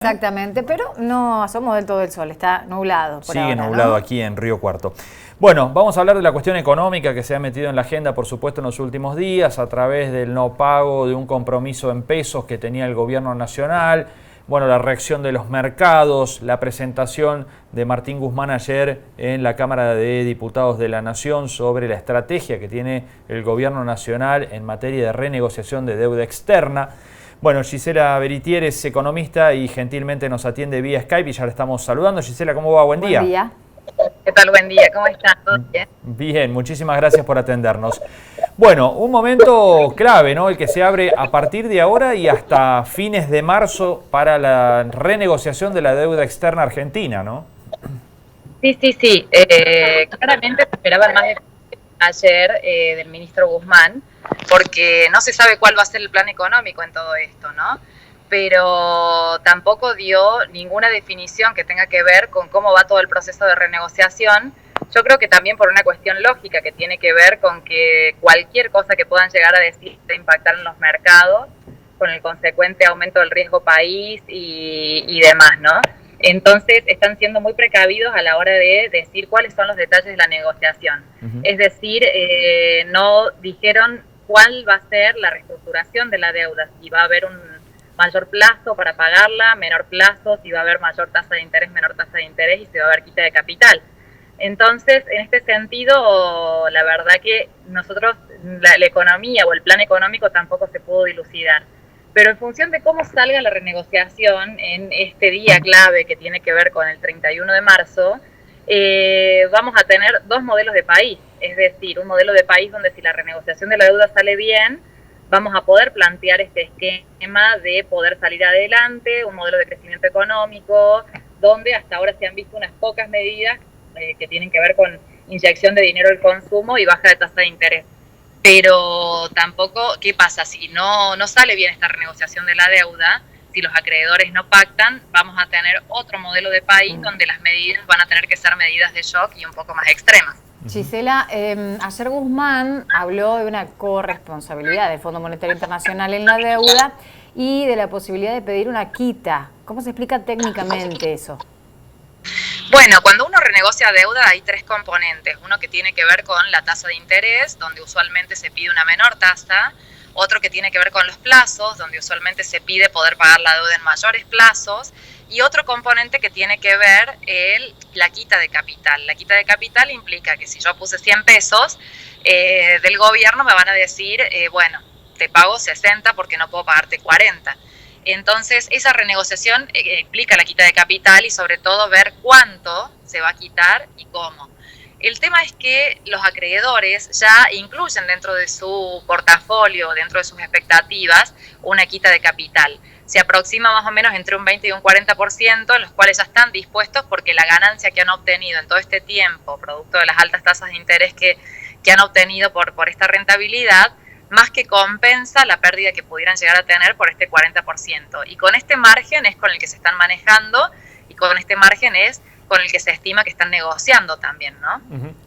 Exactamente, pero no somos del todo el sol, está nublado por Sigue ahora, nublado, ¿no? aquí en Río Cuarto. Bueno, vamos a hablar de la cuestión económica que se ha metido en la agenda, por supuesto, en los últimos días, a través del no pago de un compromiso en pesos que tenía el gobierno nacional, bueno, la reacción de los mercados, la presentación de Martín Guzmán ayer en la Cámara de Diputados de la Nación sobre la estrategia que tiene el gobierno nacional en materia de renegociación de deuda externa. Bueno, Gisela Beritier es economista y gentilmente nos atiende vía Skype y ya la estamos saludando. Gisela, ¿cómo va? Buen día. Buen día. ¿Qué tal? Buen día, ¿cómo estás? ¿Todo bien? Bien, muchísimas gracias por atendernos. Bueno, un momento clave, ¿no? El que se abre a partir de ahora y hasta fines de marzo para la renegociación de la deuda externa argentina, ¿no? Sí. Claramente se esperaban más de ayer del ministro Guzmán, porque no se sabe cuál va a ser el plan económico en todo esto, ¿no? Pero tampoco dio ninguna definición que tenga que ver con cómo va todo el proceso de renegociación. Yo creo que también por una cuestión lógica que tiene que ver con que cualquier cosa que puedan llegar a decir de impactar en los mercados, con el consecuente aumento del riesgo país y demás, ¿no? Entonces están siendo muy precavidos a la hora de decir cuáles son los detalles de la negociación. Es decir, no dijeron cuál va a ser la reestructuración de la deuda, si va a haber un mayor plazo para pagarla, menor plazo, si va a haber mayor tasa de interés, menor tasa de interés y si va a haber quita de capital. Entonces, en este sentido, la verdad que nosotros, la economía o el plan económico tampoco se pudo dilucidar. Pero en función de cómo salga la renegociación en este día clave que tiene que ver con el 31 de marzo, vamos a tener dos modelos de país. Es decir, un modelo de país donde si la renegociación de la deuda sale bien, vamos a poder plantear este esquema de poder salir adelante, un modelo de crecimiento económico, donde hasta ahora se han visto unas pocas medidas que tienen que ver con inyección de dinero al consumo y baja de tasa de interés. Pero tampoco, ¿qué pasa? Si no sale bien esta renegociación de la deuda, si los acreedores no pactan, vamos a tener otro modelo de país donde las medidas van a tener que ser medidas de shock y un poco más extremas. Gisela, ayer Guzmán habló de una corresponsabilidad del Fondo Monetario Internacional en la deuda y de la posibilidad de pedir una quita. ¿Cómo se explica técnicamente eso? Bueno, cuando uno renegocia deuda hay tres componentes. Uno que tiene que ver con la tasa de interés, donde usualmente se pide una menor tasa. Otro que tiene que ver con los plazos, donde usualmente se pide poder pagar la deuda en mayores plazos. Y otro componente que tiene que ver la quita de capital. La quita de capital implica que si yo puse 100 pesos del gobierno me van a decir, bueno, te pago 60 porque no puedo pagarte 40. Entonces, esa renegociación implica la quita de capital y sobre todo ver cuánto se va a quitar y cómo. El tema es que los acreedores ya incluyen dentro de su portafolio, dentro de sus expectativas, una quita de capital. Se aproxima más o menos entre un 20 y un 40%, en los cuales ya están dispuestos porque la ganancia que han obtenido en todo este tiempo, producto de las altas tasas de interés que han obtenido por esta rentabilidad, más que compensa la pérdida que pudieran llegar a tener por este 40%. Y con este margen es con el que se están manejando y con este margen es con el que se estima que están negociando también, ¿no?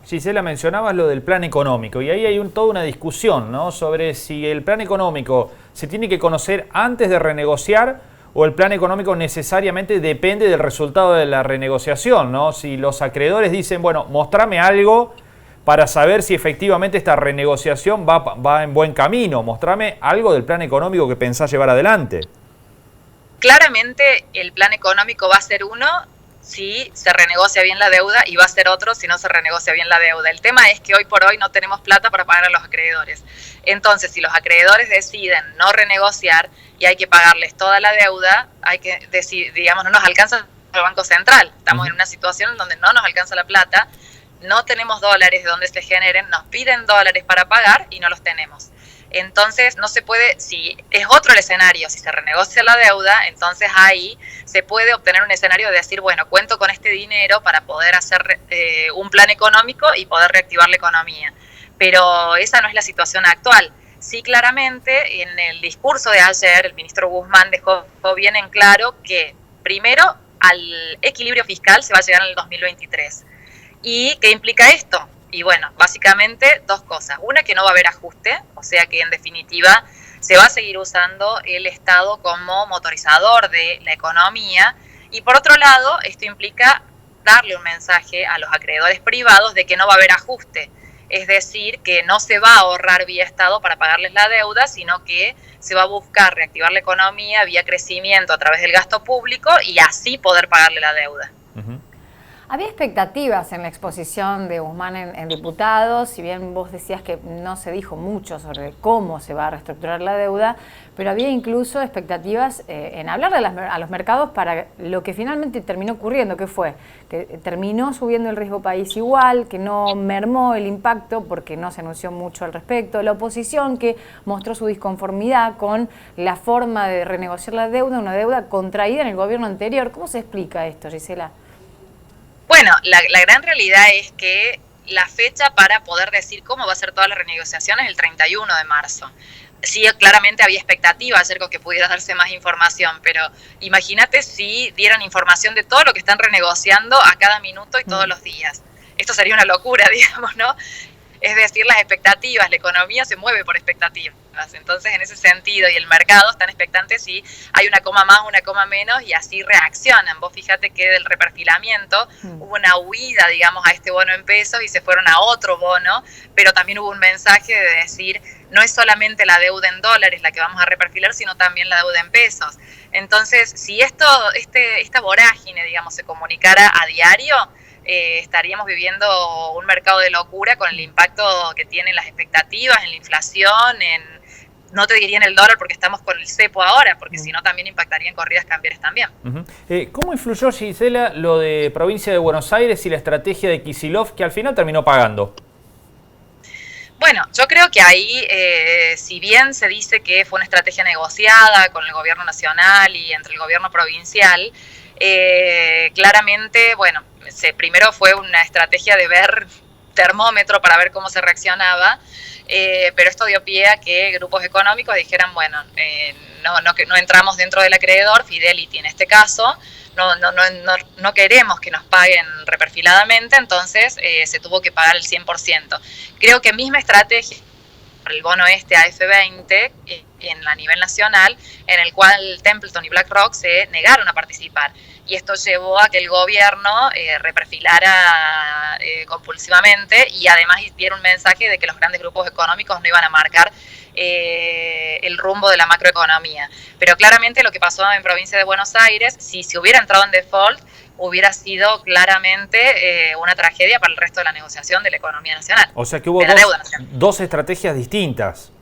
Gisela, mencionabas lo del plan económico y ahí hay toda una discusión, ¿no? Sobre si el plan económico se tiene que conocer antes de renegociar o el plan económico necesariamente depende del resultado de la renegociación, ¿no? Si los acreedores dicen, bueno, mostrame algo para saber si efectivamente esta renegociación va en buen camino. Mostrame algo del plan económico que pensás llevar adelante. Claramente el plan económico va a ser uno si se renegocia bien la deuda y va a ser otro si no se renegocia bien la deuda. El tema es que hoy por hoy no tenemos plata para pagar a los acreedores. Entonces, si los acreedores deciden no renegociar y hay que pagarles toda la deuda, hay que decir, digamos, no nos alcanza el Banco Central. Estamos en una situación en donde no nos alcanza la plata. No tenemos dólares de donde se generen, nos piden dólares para pagar y no los tenemos. Entonces no se puede, si es otro el escenario, si se renegocia la deuda, entonces ahí se puede obtener un escenario de decir, bueno, cuento con este dinero para poder hacer un plan económico y poder reactivar la economía. Pero esa no es la situación actual. Sí, claramente, en el discurso de ayer, el ministro Guzmán dejó bien en claro que, primero, al equilibrio fiscal se va a llegar en el 2023. ¿Y qué implica esto? Y bueno, básicamente dos cosas. Una, que no va a haber ajuste, o sea que en definitiva se va a seguir usando el Estado como motorizador de la economía, y por otro lado, esto implica darle un mensaje a los acreedores privados de que no va a haber ajuste, es decir, que no se va a ahorrar vía Estado para pagarles la deuda, sino que se va a buscar reactivar la economía vía crecimiento a través del gasto público y así poder pagarle la deuda. Había expectativas en la exposición de Guzmán en diputados, si bien vos decías que no se dijo mucho sobre cómo se va a reestructurar la deuda, pero había incluso expectativas en hablarle a los mercados para lo que finalmente terminó ocurriendo, que fue que terminó subiendo el riesgo país igual, que no mermó el impacto porque no se anunció mucho al respecto, la oposición que mostró su disconformidad con la forma de renegociar la deuda, una deuda contraída en el gobierno anterior. ¿Cómo se explica esto, Gisela? Bueno, la gran realidad es que la fecha para poder decir cómo va a ser toda la renegociación es el 31 de marzo. Sí, claramente había expectativa acerca de que pudiera darse más información, pero imagínate si dieran información de todo lo que están renegociando a cada minuto y todos los días. Esto sería una locura, digamos, ¿no? Es decir, las expectativas, la economía se mueve por expectativas. Entonces, en ese sentido, y el mercado están expectantes si hay una coma más, una coma menos, y así reaccionan. Vos fíjate que del reperfilamiento hubo una huida, digamos, a este bono en pesos y se fueron a otro bono, pero también hubo un mensaje de decir, no es solamente la deuda en dólares la que vamos a reperfilar, sino también la deuda en pesos. Entonces, si esta vorágine, digamos, se comunicara a diario, estaríamos viviendo un mercado de locura con el impacto que tienen las expectativas en la inflación, no te diría en el dólar porque estamos con el cepo ahora, porque si no también impactaría en corridas cambiarias también. ¿Cómo influyó, Gisela, lo de Provincia de Buenos Aires y la estrategia de Kicillof que al final terminó pagando? Bueno, yo creo que ahí, si bien se dice que fue una estrategia negociada con el gobierno nacional y entre el gobierno provincial, claramente, bueno, primero fue una estrategia de ver termómetro para ver cómo se reaccionaba, pero esto dio pie a que grupos económicos dijeran, bueno, no entramos dentro del acreedor, Fidelity en este caso, no queremos que nos paguen reperfiladamente, entonces se tuvo que pagar el 100%. Creo que misma estrategia el bono AF20 a nivel nacional, en el cual Templeton y BlackRock se negaron a participar. Y esto llevó a que el gobierno reperfilara compulsivamente y además diera un mensaje de que los grandes grupos económicos no iban a marcar el rumbo de la macroeconomía. Pero claramente lo que pasó en Provincia de Buenos Aires, si se hubiera entrado en default, hubiera sido claramente una tragedia para el resto de la negociación de la economía nacional. O sea que hubo dos estrategias distintas.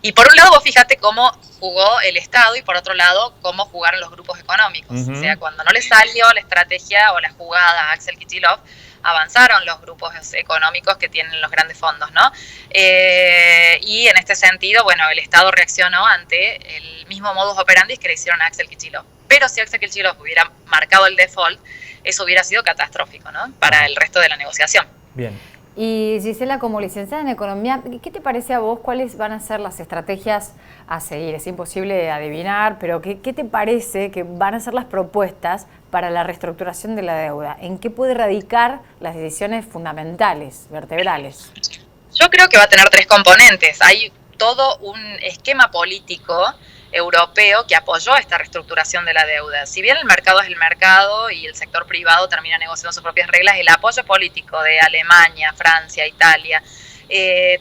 Y por un lado, vos fíjate cómo jugó el Estado y por otro lado, cómo jugaron los grupos económicos. O sea, cuando no les salió la estrategia o la jugada a Axel Kicillof, avanzaron los grupos económicos que tienen los grandes fondos, ¿no? Y en este sentido, bueno, el Estado reaccionó ante el mismo modus operandi que le hicieron a Axel Kicillof. Pero si Axel Kicillof hubiera marcado el default, eso hubiera sido catastrófico, ¿no? Para el resto de la negociación. Bien. Y Gisela, como licenciada en Economía, ¿qué te parece a vos? ¿Cuáles van a ser las estrategias a seguir? Es imposible adivinar, pero ¿qué te parece que van a ser las propuestas para la reestructuración de la deuda? ¿En qué puede radicar las decisiones fundamentales, vertebrales? Yo creo que va a tener tres componentes. Hay todo un esquema político europeo que apoyó esta reestructuración de la deuda. Si bien el mercado es el mercado y el sector privado termina negociando sus propias reglas, el apoyo político de Alemania, Francia, Italia,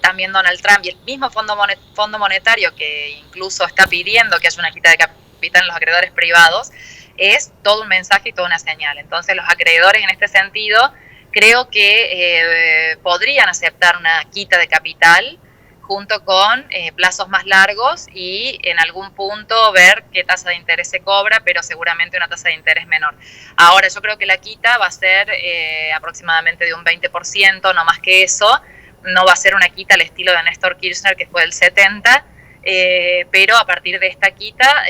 también Donald Trump y el mismo Fondo Monetario que incluso está pidiendo que haya una quita de capital en los acreedores privados, es todo un mensaje y toda una señal. Entonces los acreedores en este sentido creo que podrían aceptar una quita de capital junto con plazos más largos y en algún punto ver qué tasa de interés se cobra, pero seguramente una tasa de interés menor. Ahora, yo creo que la quita va a ser aproximadamente de un 20%, no más que eso. No va a ser una quita al estilo de Néstor Kirchner, que fue del 70%, pero a partir de esta quita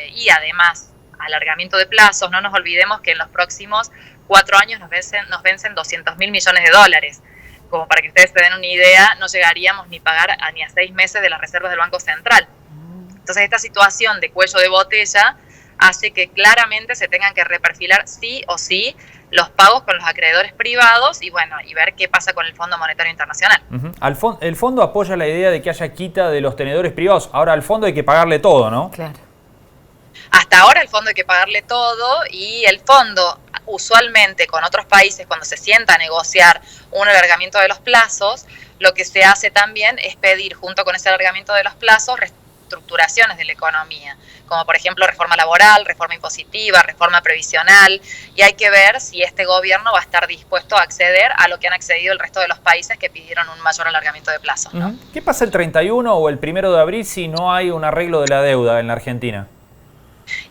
y además alargamiento de plazos, no nos olvidemos que en los próximos 4 años nos vencen 200.000 millones de dólares. Como para que ustedes se den una idea, no llegaríamos ni a 6 meses de las reservas del Banco Central. Entonces esta situación de cuello de botella hace que claramente se tengan que reperfilar sí o sí los pagos con los acreedores privados y bueno, y ver qué pasa con el Fondo Monetario Internacional. El fondo apoya la idea de que haya quita de los tenedores privados. Ahora al fondo hay que pagarle todo, ¿no? Claro. Hasta ahora el fondo hay que pagarle todo y el fondo usualmente con otros países cuando se sienta a negociar un alargamiento de los plazos, lo que se hace también es pedir junto con ese alargamiento de los plazos reestructuraciones de la economía, como por ejemplo reforma laboral, reforma impositiva, reforma previsional, y hay que ver si este gobierno va a estar dispuesto a acceder a lo que han accedido el resto de los países que pidieron un mayor alargamiento de plazos, ¿no? ¿Qué pasa el 31 o el 1 de abril si no hay un arreglo de la deuda en la Argentina?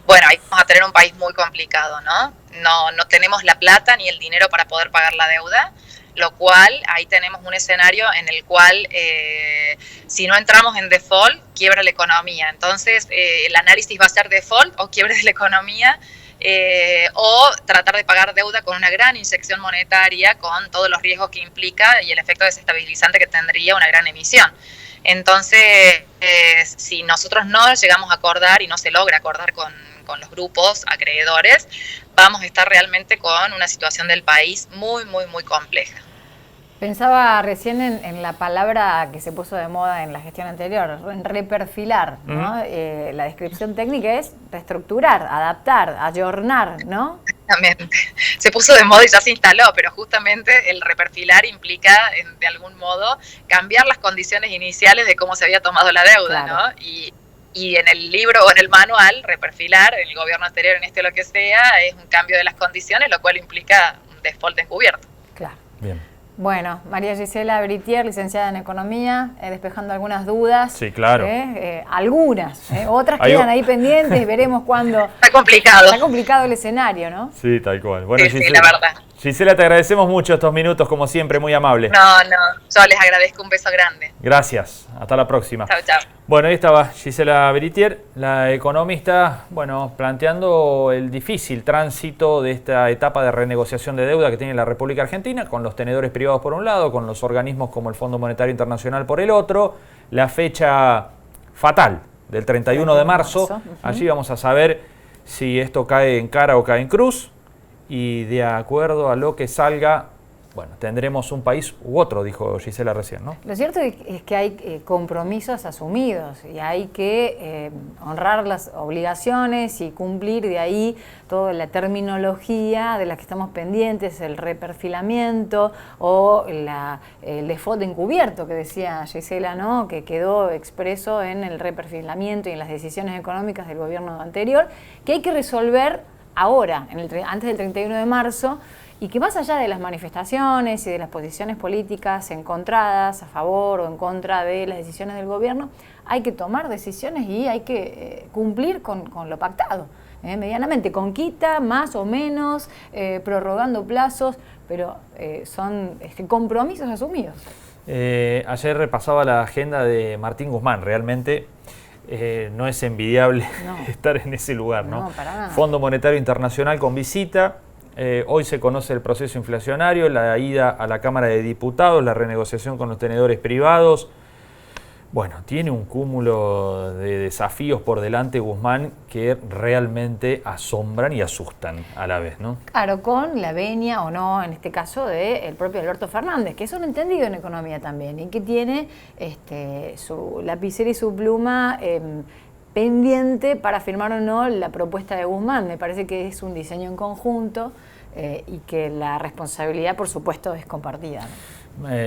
Bueno, ahí vamos a tener un país muy complicado, ¿no? No tenemos la plata ni el dinero para poder pagar la deuda, lo cual ahí tenemos un escenario en el cual si no entramos en default, quiebra la economía. Entonces, el análisis va a ser default o quiebre de la economía o tratar de pagar deuda con una gran inyección monetaria, con todos los riesgos que implica y el efecto desestabilizante que tendría una gran emisión. Entonces, si nosotros no llegamos a acordar y no se logra acordar con los grupos acreedores, vamos a estar realmente con una situación del país muy, muy, muy compleja. Pensaba recién en la palabra que se puso de moda en la gestión anterior, en reperfilar, ¿no? La descripción técnica es reestructurar, adaptar, ayornar, ¿no? Exactamente. Se puso de moda y ya se instaló, pero justamente el reperfilar implica, de algún modo, cambiar las condiciones iniciales de cómo se había tomado la deuda, claro, ¿no? Y en el libro o en el manual, reperfilar, el gobierno anterior, en este o lo que sea, es un cambio de las condiciones, lo cual implica un default encubierto. Claro. Bien. Bueno, María Gisela Britier, licenciada en Economía, despejando algunas dudas. Sí, claro. Algunas, otras quedan ahí pendientes, veremos cuándo. Está complicado. Está complicado el escenario, ¿no? Sí, tal cual. Bueno, sí, Gisela, la verdad. Gisela, te agradecemos mucho estos minutos, como siempre, muy amable. No, yo les agradezco, un beso grande. Gracias, hasta la próxima. Chao, chao. Bueno, ahí estaba Gisela Britier, la economista, bueno, planteando el difícil tránsito de esta etapa de renegociación de deuda que tiene la República Argentina, con los tenedores privados por un lado, con los organismos como el Fondo Monetario Internacional por el otro, la fecha fatal del 31 de marzo. Allí vamos a saber si esto cae en cara o cae en cruz, y de acuerdo a lo que salga, bueno, tendremos un país u otro, dijo Gisela recién, ¿no? Lo cierto es que hay compromisos asumidos y hay que honrar las obligaciones y cumplir de ahí toda la terminología de la que estamos pendientes, el reperfilamiento o el default encubierto que decía Gisela, ¿no? Que quedó expreso en el reperfilamiento y en las decisiones económicas del gobierno anterior, que hay que resolver ahora, antes del 31 de marzo, y que más allá de las manifestaciones y de las posiciones políticas encontradas a favor o en contra de las decisiones del gobierno, hay que tomar decisiones y hay que cumplir con lo pactado, medianamente, con quita, más o menos, prorrogando plazos, pero son compromisos asumidos. Ayer repasaba la agenda de Martín Guzmán, realmente no es envidiable estar en ese lugar, ¿no? No, para nada. Fondo Monetario Internacional con visita. Hoy se conoce el proceso inflacionario, la ida a la Cámara de Diputados, la renegociación con los tenedores privados. Bueno, tiene un cúmulo de desafíos por delante Guzmán que realmente asombran y asustan a la vez, ¿no? Claro, con la venia o no, en este caso, del propio Alberto Fernández, que es un entendido en economía también y que tiene su lapicera y su pluma pendiente para firmar o no la propuesta de Guzmán. Me parece que es un diseño en conjunto y que la responsabilidad, por supuesto, es compartida, ¿no?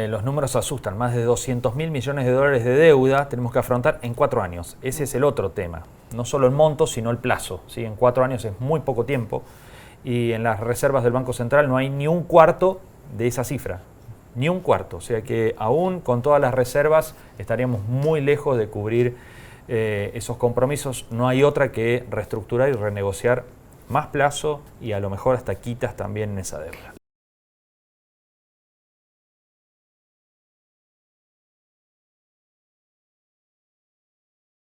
Los números asustan, más de 200.000 millones de dólares de deuda tenemos que afrontar en 4 años. Ese es el otro tema, no solo el monto, sino el plazo, ¿sí? En 4 años es muy poco tiempo y en las reservas del Banco Central no hay ni un cuarto de esa cifra, ni un cuarto. O sea que aún con todas las reservas estaríamos muy lejos de cubrir esos compromisos. No hay otra que reestructurar y renegociar más plazo y a lo mejor hasta quitas también en esa deuda.